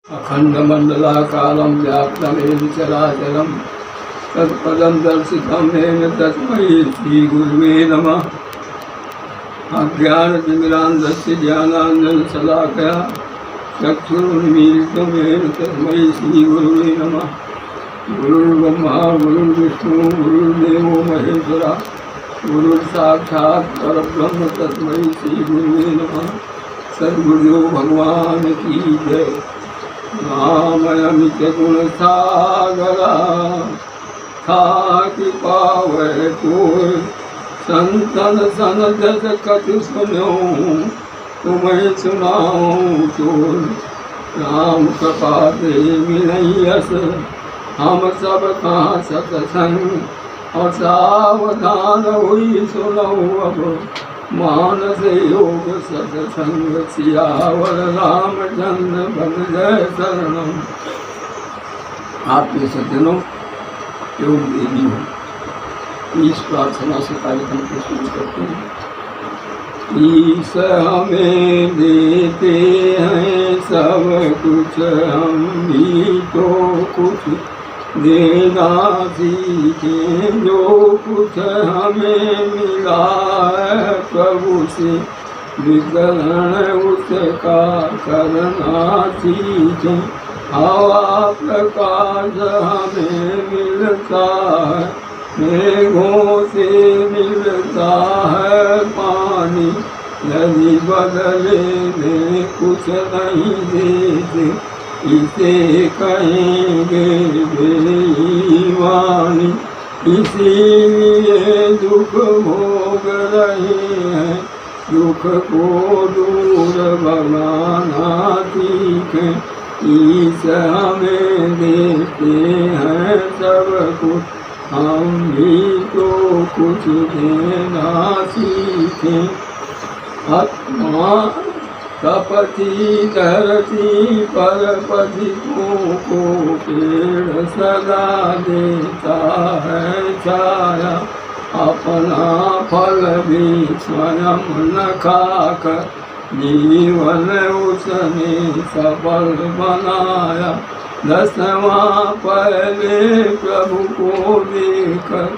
अखण्डमण्डलाकारं व्याप्तमेव चराचरं तत्पदं दर्शितं येन तस्मै श्रीगुरुवे नमः। अज्ञानतिमिरान्धस्य ज्ञानाञ्जनशलाकया चक्षुरुन्मीलितं येन तस्मै श्रीगुरुवे नमः। गुरुर्ब्रह्मा गुरुर्विष्णु गुरुर्देवो महेश्वरः गुरुर्साक्षात् परब्रह्म तस्मै श्रीगुरुवे नमः। सद्गुरुदेव भगवान की जय। नामयमित गुणसागरा थाकी पावै कोय संतन सन जस कथि सुनो तुम्हें सुनाऊं तो। राम कृपा से मिलयस हम सब कहाँ सत्संग और सावधान हुई सुनो अब मानस योग सत्संग सियावर रामचंद्र बन जय शरणम। आपके सज्जनों योग देवी हो, इस प्रार्थना से कार्यक्रम को शुरू करते हैं। ईश हमें देते हैं सब कुछ, हम भी तो कुछ देना सीखें। जो कुछ हमें मिला है प्रभु से वितरण उसका करना सीखें। हवा प्रकाश हमें मिलता है, मेघों से मिलता है पानी। नदी बदले में कुछ नहीं देते, इसे कहेंगे बेईमानी। इसीलिए दुख भोग रहे हैं, दुख को दूर भगाना सीखें। ईश हमें देते हैं सब कुछ, हम भी तो कुछ देना सीखें। आत्मा तपती धरती पर पथिकों को पेड़ सदा देता है छाया। अपना फल भी स्वयं न खाकर जीवन उसने सफल बनाया। 10वां पहले प्रभु को देकर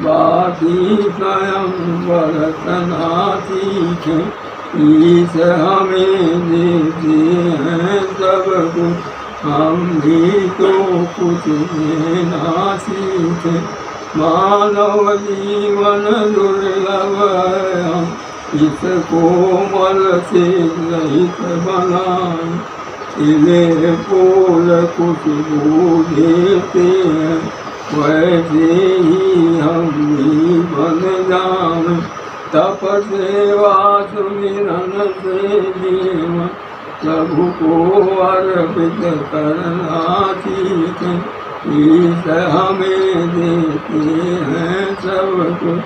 बाकी स्वयं बरतना सीखें। ईश हमें देते हैं सब कुछ, हम भी तो कुछ देना सीखें। मानव जीवन दुर्लभ है, हम इसको मल से रहित बनाएं। इले फूल खुशबू देते हैं, वैसे ही हम भी बन जाएं। तप सेवा सुमिरन से जीवन प्रभु को अर्पित करना सीखें। ईश हमें देते हैं सब कुछ,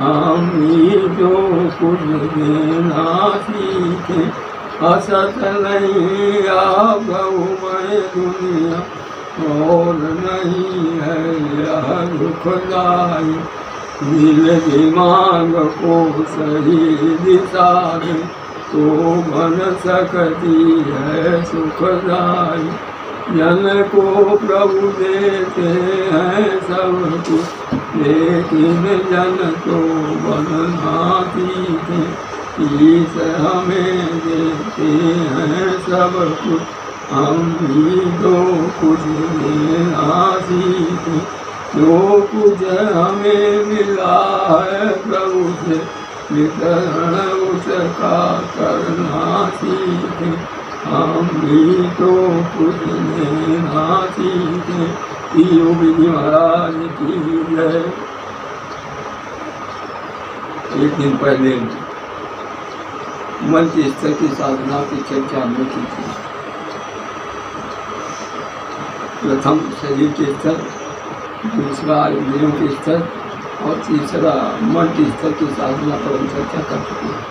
हम ही जो कुछ देना सीखें। असत नहीं गौ में दुनिया और नहीं है यह दुखदाई। दिल दिमाग को सही दिशा दे तो बन सकती है सुखदाई। जन को प्रभु देते हैं सब कुछ, लेकिन जन तो बनना सीखें। ईश हमें देते हैं सब कुछ, हम भी तो कुछ देना सीखें। जो कुछ हमें मिला है प्रभु से वितरण उसका करना सीखें। हम भी तो कुछ देना सीखें। योगी जी महाराज की जय। एक दिन पहले मन के स्तर की साधना की चर्चा हमने की थी। प्रथम शरीर के स्तर, दूसरा इंद्रियों के स्तर और तीसरा मन के स्तर की साधना पर हम चर्चा कर चुके हैं।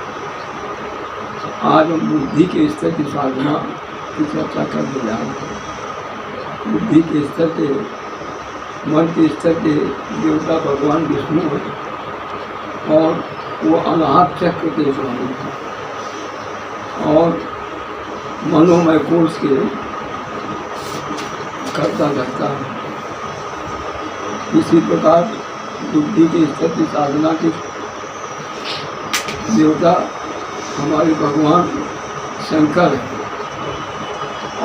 आज हम बुद्धि के स्तर की साधना की चर्चा करने जा रहे हैं। बुद्धि के स्तर के, मन के स्तर के देवता भगवान विष्णु हैं और वो अनाहत चक्र के स्वामी हैं। और मनोमय कोश के करता रहता है। इसी प्रकार बुद्धि के स्तर की साधना की देवता हमारे भगवान शंकर है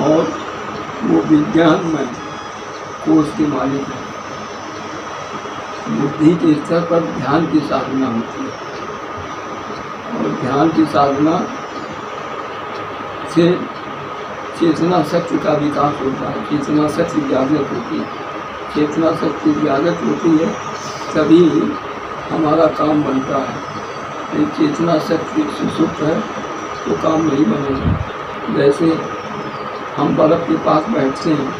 और वो विज्ञान में कोष के मालिक है। बुद्धि के स्तर पर ध्यान की साधना होती है और ध्यान की साधना से चेतना शक्ति का विकास होता है, चेतना शक्ति जागृत होती है। चेतना शक्ति जागृत होती है तभी हमारा काम बनता है। यदि चेतना शक्ति सुसुप्त है तो काम नहीं बनेगा। जैसे हम बर्फ़ के पास बैठते हैं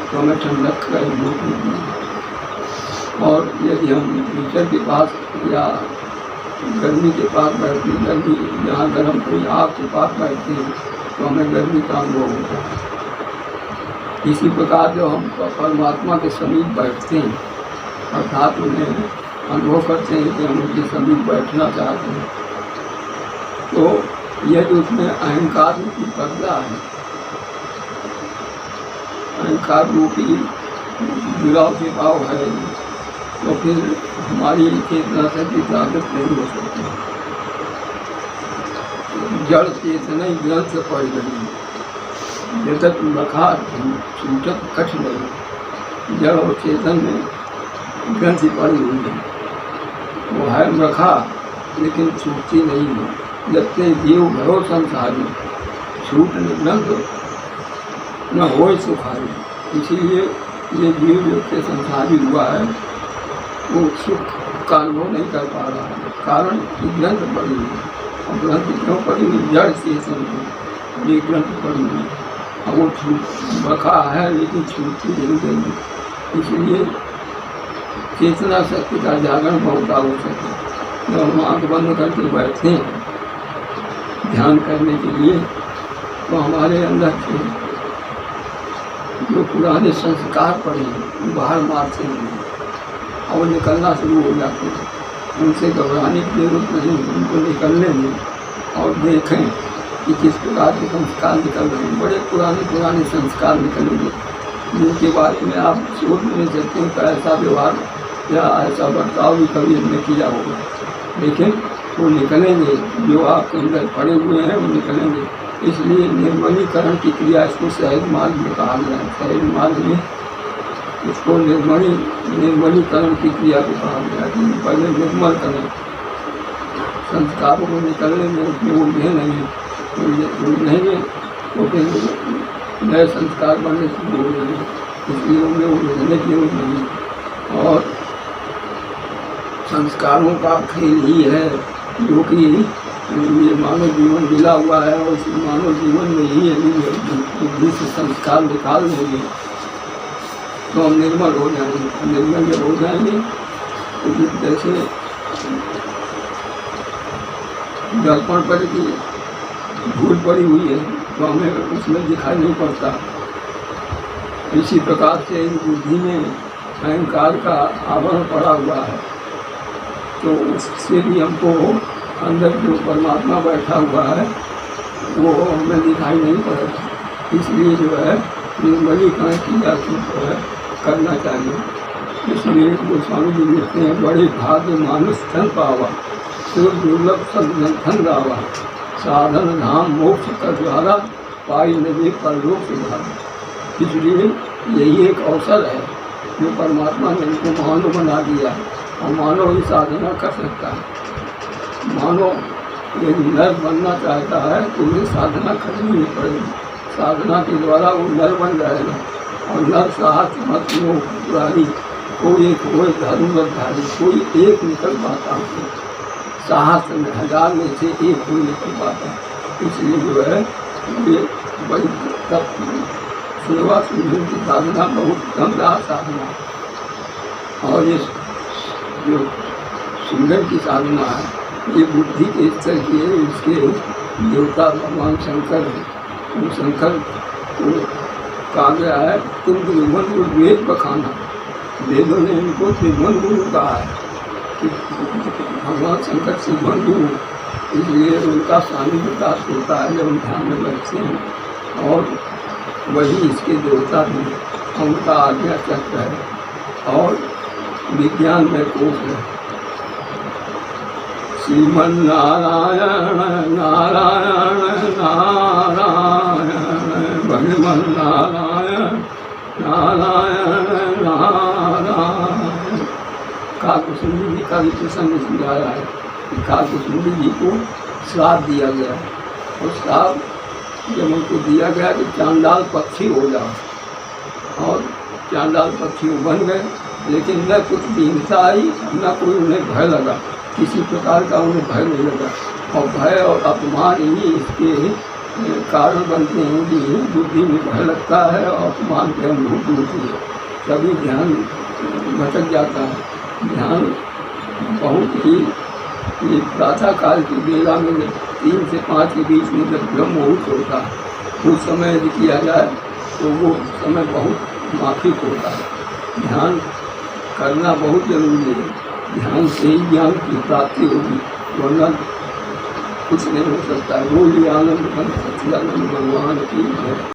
तो हमें ठंडक का अनुभव होती है, और यदि हम हीटर के पास या गर्मी के पास बैठते हैं, गर्मी जहाँ गर्म कोई आग के पास बैठते हैं तो हमें गर्मी का अनुभव होता है। इसी प्रकार जब हम परमात्मा के समीप बैठते हैं अर्थात उन्हें अनुभव करते हैं कि हम उनके समीप बैठना चाहते हैं, तो यदि उसमें अहंकार रूपी पर्दा है, अहंकार रूपी जुड़ाव के भाव है, तो फिर हमारी चेतना शक्ति जागृत नहीं हो सकती। जड़ चेतना ही ग्रंथ पड़ गई, जगत रखा छूटक कठ नहीं। जड़ और चेतन में ग्रंथि पड़ी हुई है, वो है रखा लेकिन छूटती नहीं है। जब से जीव भरो संसारी, छूट ग्रंथ न हो सुखारी। इसीलिए ये जीव जो के संसारी हुआ है वो सुख का अनुभव नहीं कर पा रहा है, कारण ग्रंथ पड़ी हुई। और ग्रंथ क्यों पड़ी हुई? जड़ चेतन में ये ग्रंथ पड़ी हुई। अब वो रखा है लेकिन छूटती नहीं गई। इसलिए चेतना शक्ति का जागरण बहुत आवश्यक है। जब हम आँख बंद करके बैठते हैं ध्यान करने के लिए तो हमारे अंदर से जो पुराने संस्कार पड़े हैं बाहर मारते हैं और निकलना शुरू हो जाते हैं। उनसे घबराने की जरूरत नहीं, उनको निकलने दें और देखें कि किस प्रकार के संस्कार निकल रहे हैं। बड़े पुराने संस्कार निकलेंगे जिनके बारे में आप सोच नहीं सकते हैं कि ऐसा व्यवहार या ऐसा बर्ताव भी कभी हमने किया होगा, लेकिन वो निकलेंगे। जो आपके अंदर पड़े हुए हैं वो निकलेंगे। इसलिए निर्मलीकरण की क्रिया इसको सहज मार्ग में कहा गया है। सहज मार्ग में इसको निर्मलीकरण की क्रिया को कहा गया है। पहले निर्मल करें, संस्कारों को निकलने में उसमें उलझे नहीं, उलझेंगे तो फिर नए संस्कार बनने शुरू हो जाएंगे। इसलिए उनमें उलझने की जरूरत नहीं। और संस्कारों का खेल ही है जो कि ये मानव जीवन मिला हुआ है और इस मानव जीवन में ही यदि बुद्धि से संस्कार निकाल देंगे तो हम निर्मल हो जाएंगे। निर्मल जब हो जाएंगे तो जैसे दर्पण पर की धूल पड़ी हुई है तो हमें उसमें दिखाई नहीं पड़ता। इसी प्रकार से इन बुद्धि में अहंकार का आवरण पड़ा हुआ है तो उससे भी हमको अंदर जो परमात्मा बैठा हुआ है वो हमें दिखाई नहीं पड़ेगा। इसलिए जो है निर्मलीकरण की जाती है करना चाहिए। इसलिए गोस्वामी जी लिखते हैं, बड़े भाग्य मानुष धन पावा, शिव दुर्लभ धन गावा, साधन धाम मोक्ष का द्वारा पाई नदी परलोक से धारा। इसलिए यही एक अवसर है जो परमात्मा ने इनको मानव बना दिया और मानव ही साधना कर सकता है। मानव यदि नर बनना चाहता है तो उन्हें साधना करनी ही पड़ेगी। साधना के द्वारा वो नर बन जाएगा और नर साहस मत मोह पुरानी कोई एक हो धर्मधारी कोई एक निकल पाता है। साहस में 1000 में से एक कोई निकल पाता। इसलिए जो है ये बड़ी सेवा सुंदर की साधना बहुत दमदार साधना। और ये जो सुंदर की साधना है ये बुद्धि के स्तर की है। इसके देवता भगवान शंकर है। वो शंकर को कहा गया है तुम त्रिभुवन गुरु वेद बखाना। वेदों ने इनको त्रिभुवन गुरु कहा है कि भगवान शंकर त्रिभुवन गुरु, इसलिए उनका सानिध्य प्राप्त होता है जब हम ध्यान में बैठते हैं और वही इसके देवता भी उनका आज्ञा चक्र है और विज्ञान में कोश है। श्रीमन नारायण नारायण नारायण भगवान नारायण नारायण नारायण। काकभूषुंडी जी का भी प्रसंग इसमें आया है। काकभूषुंडी जी को श्राप दिया गया और श्राप जब उनको दिया गया कि चांडाल पक्षी हो जाओ, और चांडाल पक्षी बन गए, लेकिन न कुछ दीनता आई, न कोई उन्हें भय लगा, किसी प्रकार का उन्हें भय नहीं लगा। और भय और अपमान ही इसके कारण बनते हैं कि बुद्धि में भय लगता है और अपमान की अनुभूति होती है, तभी ध्यान भटक जाता है। ध्यान बहुत ही ये प्रातः काल की बेला में 3 से 5 के बीच में जब ब्रह्म मुहूर्त होता है, उस समय यदि किया जाए तो वो समय बहुत माफिक होता है। ध्यान करना बहुत जरूरी है। ध्यान से ही ज्ञान की प्राप्ति होगी, वरना कुछ नहीं हो सकता है। बोलिए आनंद बन सच्चिदानंद भगवान की है।